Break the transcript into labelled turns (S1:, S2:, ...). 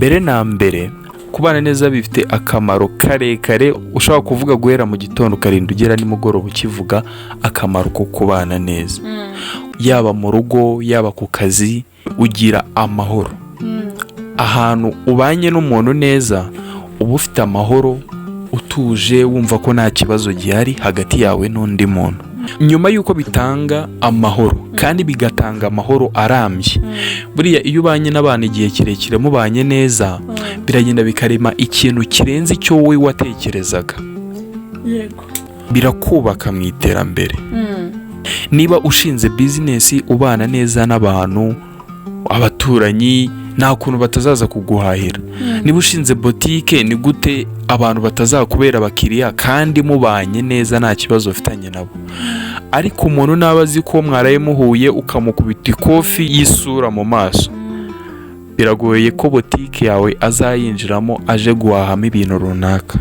S1: mbere na mbere kubana neza bifite akamaro karekare, ushobora kuvuga guhera mu gitondo ukarinda ugera nimugoroba ukivuga akamaro ko kubana neza. Yaba mu rugo, yaba ku kazi, ugira amahoro. Ahantu ubanye n'umuntu neza uba ufite amahoro, utuje, wumva ko nta kibazo gihari hagati yawe n'undi muntu. Nyuma y'uko bitanga amahoro kandi bigatanga amahoro arambye, buriya iyo ubanye n'abantu igihe kirekire mubanye neza, biragenda bikarema ikintu kirenze icyo wowe watekerezaga.
S2: Yego.
S1: Birakubaka mu iterambere. Niba ushinze bizinesi ubana neza n'abantu, abaturanyi, nta kuntu batazaza kuguhahira. Niba ushinze botike, ni gute abantu batazakubera abakiriya kandi mubanye neza nta kibazo ufitanye nabo. Ariko umuntu naba azi ko mwaraye muhuye ukamukubita ikofi y'isura mu maso, biragoye ko botike yawe azayinjiramo aje guhahamo ibintu runaka.